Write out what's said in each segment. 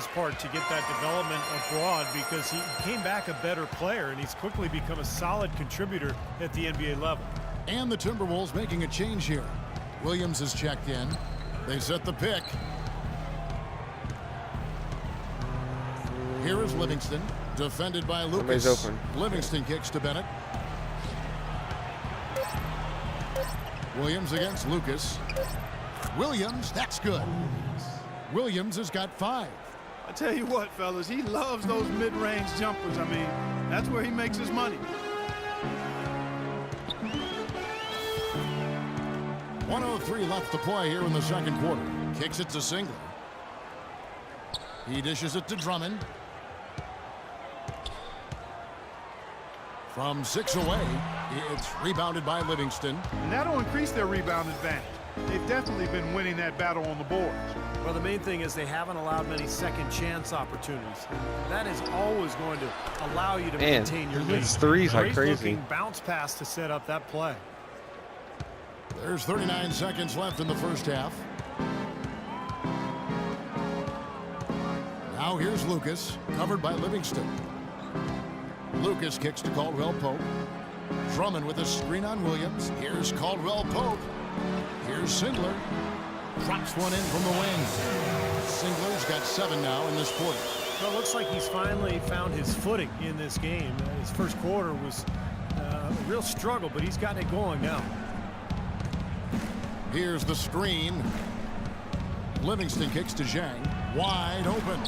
his part to get that development abroad because he came back a better player, and he's quickly become a solid contributor at the NBA level. And the Timberwolves making a change here. Williams is checked in. They set the pick. Here is Livingston, defended by Lucas. Open. Livingston kicks to Bennett. Williams against Lucas. Williams, that's good. Williams has got 5. I tell you what, fellas, he loves those mid-range jumpers. I mean, that's where he makes his money. 1:03 left to play here in the second quarter. Kicks it to Singler. He dishes it to Drummond. From 6 away, it's rebounded by Livingston. And that'll increase their rebound advantage. They've definitely been winning that battle on the boards. Well, the main thing is they haven't allowed many second chance opportunities. That is always going to allow you to maintain your lead. His threes like Great crazy. looking bounce pass to set up that play. There's 39 seconds left in the first half. Now here's Lucas, covered by Livingston. Lucas kicks to Caldwell Pope. Drummond with a screen on Williams. Here's Caldwell Pope. Here's Singler. Drops one in from the wing. Singler's got 7 now in this quarter. Well, it looks like he's finally found his footing in this game. His first quarter was a real struggle, but he's gotten it going now. Here's the screen. Livingston kicks to Zhang. Wide open.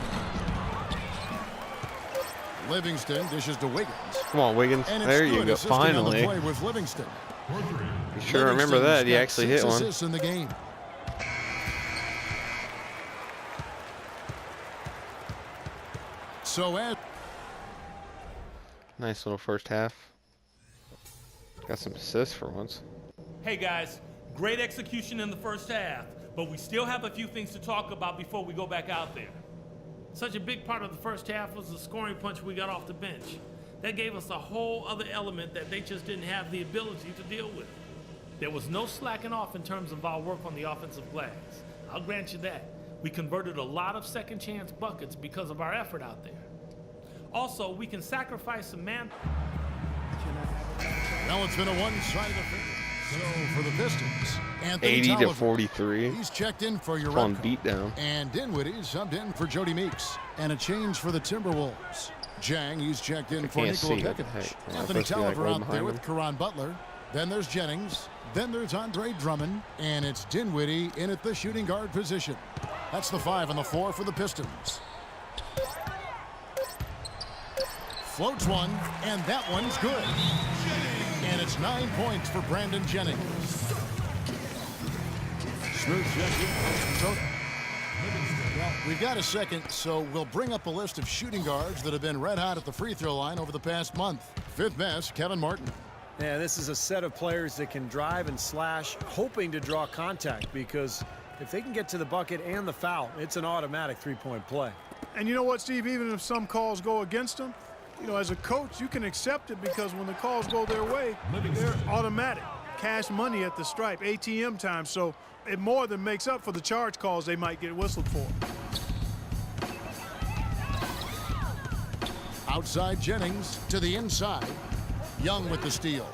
Livingston dishes to Wiggins. Come on, Wiggins. And There you good. go. Assisting on the Finally. play was Livingston. You sure remember that. He actually hit 6 one. assists in the game. So as Nice little first half. Got some assists for once. Hey guys, great execution in the first half, but we still have a few things to talk about before we go back out there. Such a big part of the first half was the scoring punch we got off the bench. That gave us a whole other element that they just didn't have the ability to deal with. There was no slacking off in terms of our work on the offensive glass. I'll grant you that. We converted a lot of second chance buckets because of our effort out there. Also, we can sacrifice some man. well, it's been a one-sided affair. So for the Pistons, Anthony 80 to Tolliver. 43. He's checked in for your On beat down. And Dinwiddie subbed in for Jody Meeks. And a change for the Timberwolves. Zhang, he's checked in for can't Nikola see it. Pekovic. Hey, am I Anthony supposed to be, like, Tolliver way out there behind with him? Caron Butler. Then there's Jennings. Then there's Andre Drummond. And it's Dinwiddie in at the shooting guard position. That's the 5 and the 4 for the Pistons. Floats one, and that one's good. And it's 9 points for Brandon Jennings. Smooth check in. Well, we've got a second, so we'll bring up a list of shooting guards that have been red hot at the free throw line over the past month. 5th best, Kevin Martin. Yeah, this is a set of players that can drive and slash, hoping to draw contact, because if they can get to the bucket and the foul, it's an automatic three-point play. And you know what, Steve? Even if some calls go against them, you know, as a coach, you can accept it because when the calls go their way, they're automatic. Cash money at the stripe, ATM time. So it more than makes up for the charge calls they might get whistled for. Outside Jennings to the inside. Young with the steal.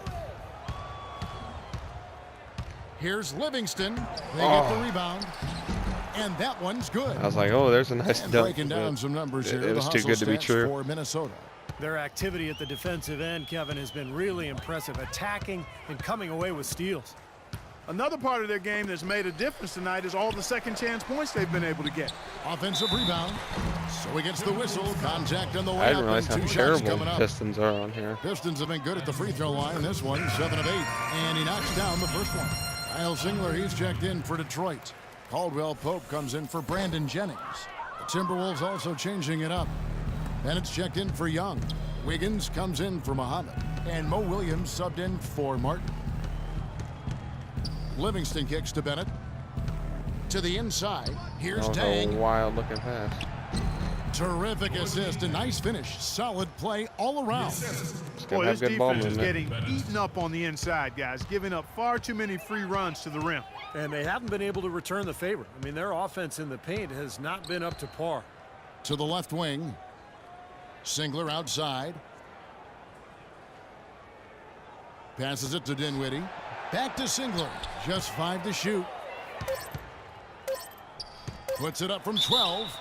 Here's Livingston. They get the rebound. And that one's good. I was like, oh, there's a nice And dunk. breaking down but some numbers here. It was too good to be true. For Minnesota. Their activity at the defensive end, Kevin, has been really impressive, attacking and coming away with steals. Another part of their game that's made a difference tonight is all the second chance points they've been able to get. Offensive rebound. So he gets the whistle. Contact on the way I didn't up. realize And how 2 shots terrible coming up. Pistons are on here. Pistons have been good at the free throw line. This one, 7 of 8. And he knocks down the first one. Kyle Singler, he's checked in for Detroit. Caldwell Pope comes in for Brandon Jennings. The Timberwolves also changing it up. Bennett's checked in for Young. Wiggins comes in for Muhammad. And Mo Williams subbed in for Martin. Livingston kicks to Bennett. To the inside. Here's That was a Dang. wild looking pass. Terrific assist. A nice finish. Solid play all around. Just Boy, gotta this have good ball defense is movement. getting eaten up on the inside, guys, giving up far too many free runs to the rim. And they haven't been able to return the favor. I mean, their offense in the paint has not been up to par. To the left wing. Singler outside. Passes it to Dinwiddie. Back to Singler. Just 5 to shoot. Puts it up from 12.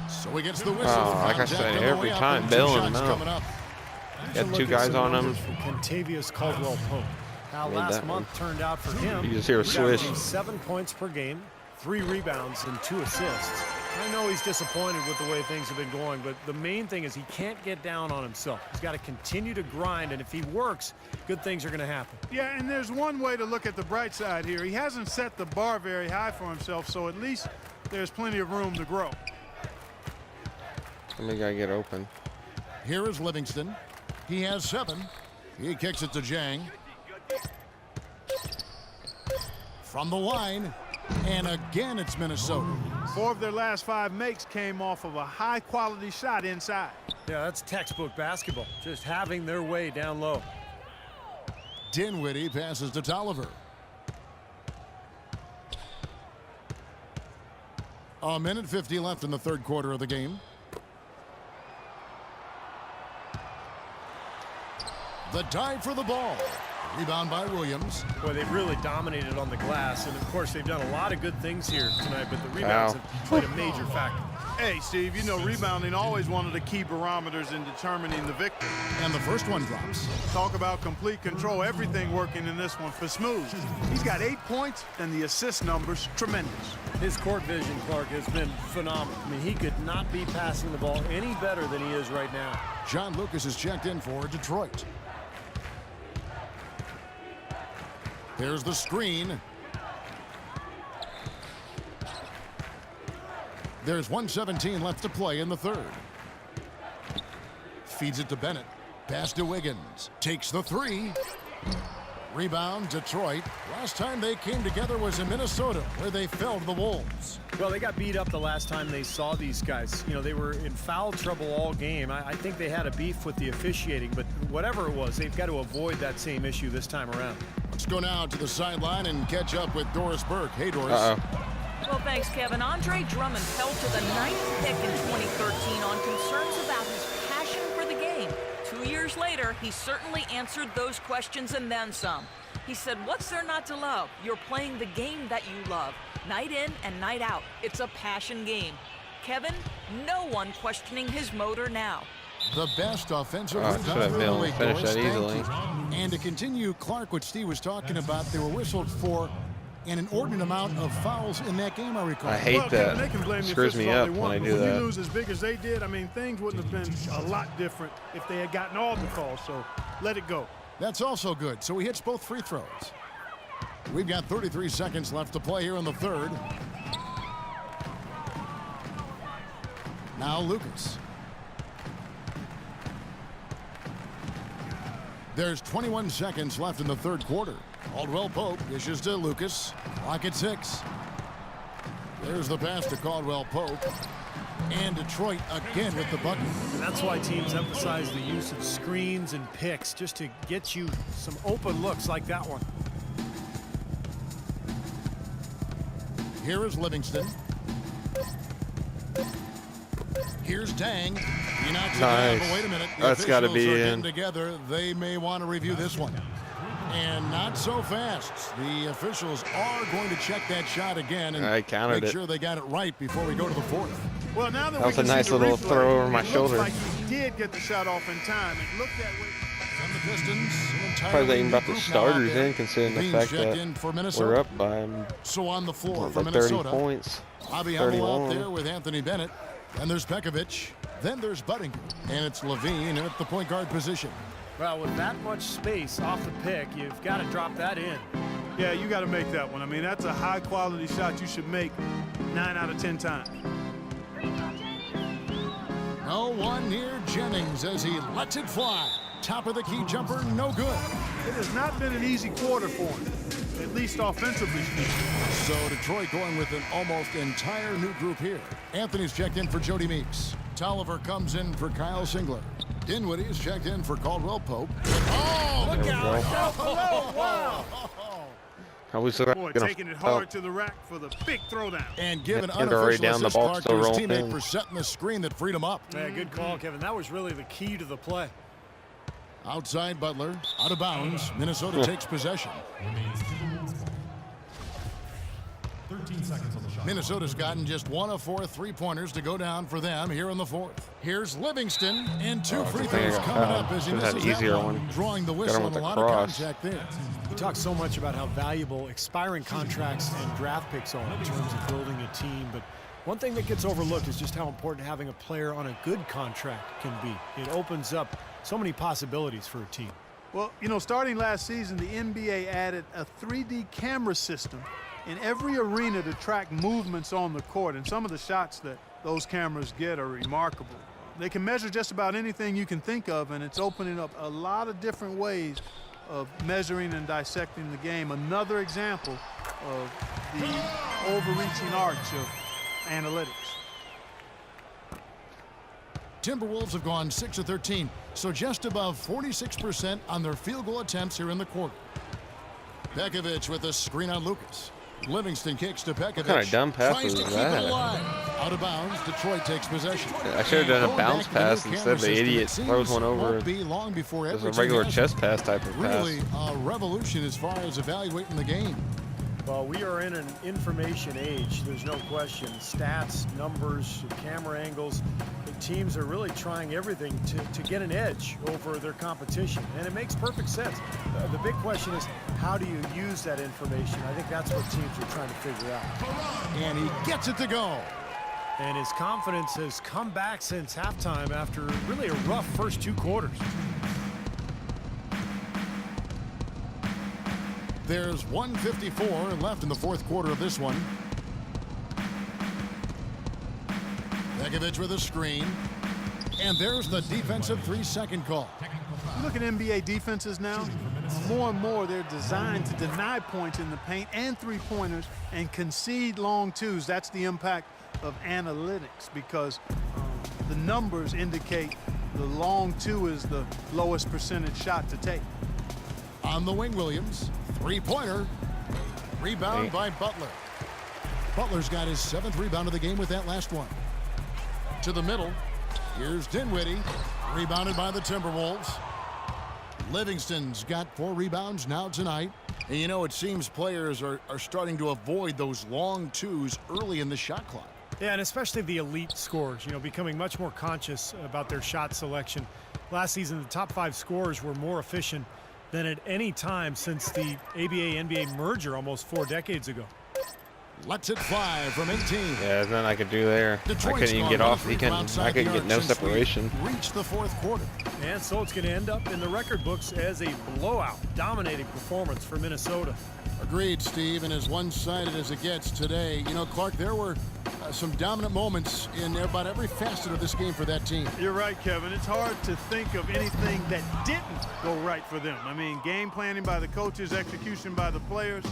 So he gets the whistle. Like I said, every time bailing him out. Got 2 guys on him. Contavious Caldwell-Pope. How last month turned out for him. You just hear a swish. 7 points per game, 3 rebounds, and 2 assists. I know he's disappointed with the way things have been going, but the main thing is he can't get down on himself. He's got to continue to grind, and if he works, good things are going to happen. Yeah, and there's one way to look at the bright side here. He hasn't set the bar very high for himself, so at least there's plenty of room to grow. Somebody got to get open. Here is Livingston. He has 7. He kicks it to Jang. From the line, and again it's Minnesota. 4 of their last 5 makes came off of a high-quality shot inside. Yeah, that's textbook basketball, just having their way down low. Dinwiddie passes to Tolliver. A minute 50 left in the 3rd quarter of the game. The dive for the ball. Rebound by Williams. Boy, they've really dominated on the glass, and of course they've done a lot of good things here tonight, but the rebounds have played a major factor. Hey, Steve, you know rebounding always one of the key barometers in determining the victory. And the first one drops. Talk about complete control, everything working in this one for Smooth. He's got 8 points, and the assist numbers tremendous. His court vision, Clark, has been phenomenal. I mean, he could not be passing the ball any better than he is right now. John Lucas is checked in for Detroit. There's the screen. There's 1:17 left to play in the 3rd. Feeds it to Bennett. Pass to Wiggins. Takes the 3. Rebound, Detroit. Last time they came together was in Minnesota, where they fell to the Wolves. Well, they got beat up the last time they saw these guys. You know, they were in foul trouble all game. I think they had a beef with the officiating, but whatever it was, they've got to avoid that same issue this time around. Let's go now to the sideline and catch up with Doris Burke. Hey, Doris. Well, thanks, Kevin. Andre Drummond fell to the 9th pick in 2013 on concerns about his passion for the game. 2 years later, he certainly answered those questions and then some. He said, "What's there not to love? You're playing the game that you love. Night in and night out. It's a passion game." Kevin, no one questioning his motor now. The best offensive should have been able to finish that easily. And to continue, Clark, what Steve was talking about, they were whistled for an inordinate amount of fouls in that game, I recall. I hate Kevin, they that. can blame the Screws me officials all up they when want, I but do when that. you lose as big as they did, I mean, things wouldn't have been a lot different if they had gotten all the calls, so let it go. That's also good. So he hits both free throws. We've got 33 seconds left to play here in the 3rd. Now Lucas. There's 21 seconds left in the 3rd quarter. Caldwell-Pope dishes to Lucas. Clock at 6. There's the pass to Caldwell-Pope. And Detroit again with the bucket. And that's why teams emphasize the use of screens and picks, just to get you some open looks like that one. Here is Livingston. Here's Tang. He knocks it down, but wait a minute. The That's got to be officials are in. getting together. They may want to review this one. And not so fast. The officials are going to check that shot again and I counted make it. sure they got it right before we go to the 4th. Well, now that That was we a can nice see the little replay, throw over my it shoulder. looks like he did get the shot off in time. It looked that way. From the Pistons, an entirely Probably even new brought the group now starters out there. in, considering the Beans fact checked in for that Minnesota. we're up by So on the floor for like 30 Minnesota. points. Bobby Hummel out 31. there with Anthony Bennett. Then there's Pekovic. Then there's Budding. And it's Levine at the point guard position. Well, with that much space off the pick, you've got to drop that in. Yeah, you got to make that one. I mean, that's a high-quality shot you should make 9 out of 10 times. No one near Jennings as he lets it fly. Top of the key jumper, no good. It has not been an easy quarter for him, at least offensively speaking. So Detroit going with an almost entire new group here. Anthony's checked in for Jody Meeks. Tolliver comes in for Kyle Singler. Dinwiddie is checked in for Caldwell-Pope. Oh, look out! Oh, wow! Probably still Boy, gonna taking it hard to the rack for the big throwdown. And given Hit already unofficial down the assist, ball, Clark, still to his rolled teammate in. for setting the screen that freed him up. Yeah, good call, Kevin. That was really the key to the play. Outside Butler, out of bounds. Minnesota takes possession. 13 seconds on the shot. Minnesota's gotten just 1 of 4 three-pointers to go down for them here in the fourth. Here's Livingston, and 2 free think I throws got coming fouled. up as he Should've had misses an that easier one, one. drawing the Got him whistle with and a the lot of cross. contact there. We talk so much about how valuable expiring contracts and draft picks are in terms of building a team, but one thing that gets overlooked is just how important having a player on a good contract can be. It opens up so many possibilities for a team. Well, you know, starting last season, the NBA added a 3D camera system in every arena to track movements on the court, and some of the shots that those cameras get are remarkable. They can measure just about anything you can think of, and it's opening up a lot of different ways of measuring and dissecting the game. Another example of the overreaching arch of analytics. Timberwolves have gone 6 of 13, so just above 46% on their field goal attempts here in the quarter. Pekovic with a screen on Lucas. Livingston kicks to Pekovic. What kind of dumb pass Tries was to keep that? it alive. Out of bounds. Detroit takes possession. I should have done a Going bounce back to the new pass camera instead. The system, idiot it seems throws one over. won't be long before It's a Edwards regular has chest pass type of really pass. a revolution as far as evaluating the game. Well, we are in an information age, there's no question. Stats, numbers, camera angles. The teams are really trying everything to get an edge over their competition, and it makes perfect sense. The big question is, how do you use that information? I think that's what teams are trying to figure out. And he gets it to go. And his confidence has come back since halftime after really a rough first 2 quarters. There's 1:54 left in the fourth quarter of this one. Pekovic with a screen. And there's the defensive 3-second call. You look at NBA defenses now, more and more they're designed to deny points in the paint and three-pointers and concede long twos. That's the impact of analytics, because the numbers indicate the long two is the lowest percentage shot to take. On the wing, Williams. Three-pointer. Rebound by Butler. Butler's got his 7th rebound of the game with that last one. To the middle. Here's Dinwiddie. Rebounded by the Timberwolves. Livingston's got 4 rebounds now tonight. And you know, it seems players are starting to avoid those long twos early in the shot clock. Yeah, and especially the elite scorers, you know, becoming much more conscious about their shot selection. Last season, the top 5 scorers were more efficient than at any time since the ABA-NBA merger almost 4 decades ago. Lets it fly from 18. Yeah, there's nothing I could do there. I couldn't even get off. I couldn't get no separation. Reach the fourth quarter. And so it's going to end up in the record books as a blowout, dominating performance for Minnesota. Agreed, Steve, and as one-sided as it gets today. You know, Clark, there were some dominant moments in about every facet of this game for that team. You're right, Kevin. It's hard to think of anything that didn't go right for them. I mean, game planning by the coaches, execution by the players,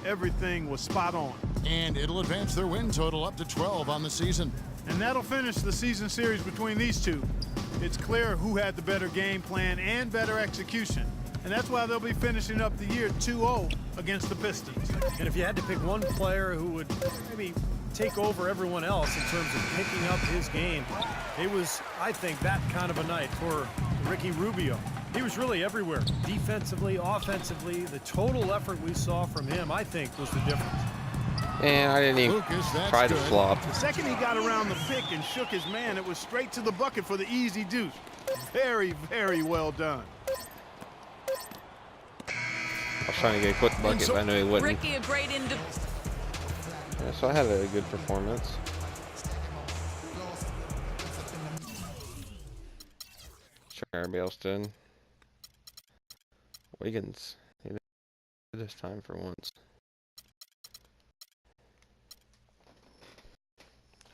everything was spot on. And it'll advance their win total up to 12 on the season. And that'll finish the season series between these two. It's clear who had the better game plan and better execution. And that's why they'll be finishing up the year 2-0 against the Pistons. And if you had to pick one player who would maybe take over everyone else in terms of picking up his game, it was, I think, that kind of a night for Ricky Rubio. He was really everywhere. Defensively, offensively, the total effort we saw from him, I think, was the difference. And I didn't even Lucas, that's try to good. flop. The second he got around the pick and shook his man, it was straight to the bucket for the easy deuce. Very, very well done. I was trying to get a quick bucket, but I knew he wouldn't. Ricky, a great Yeah, so I had a good performance. Sure, everybody else did. Wiggins, he did this time for once.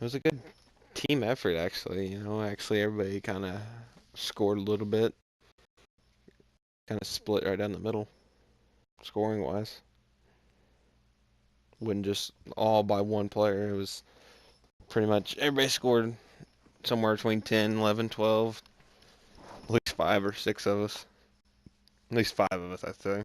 It was a good team effort, actually. You know, actually everybody kind of scored a little bit. Kind of split right down the middle, scoring-wise. Wasn't just all by one player. It was pretty much everybody scored somewhere between 10, 11, 12. At least 5 or 6 of us. At least 5 of us, I'd say.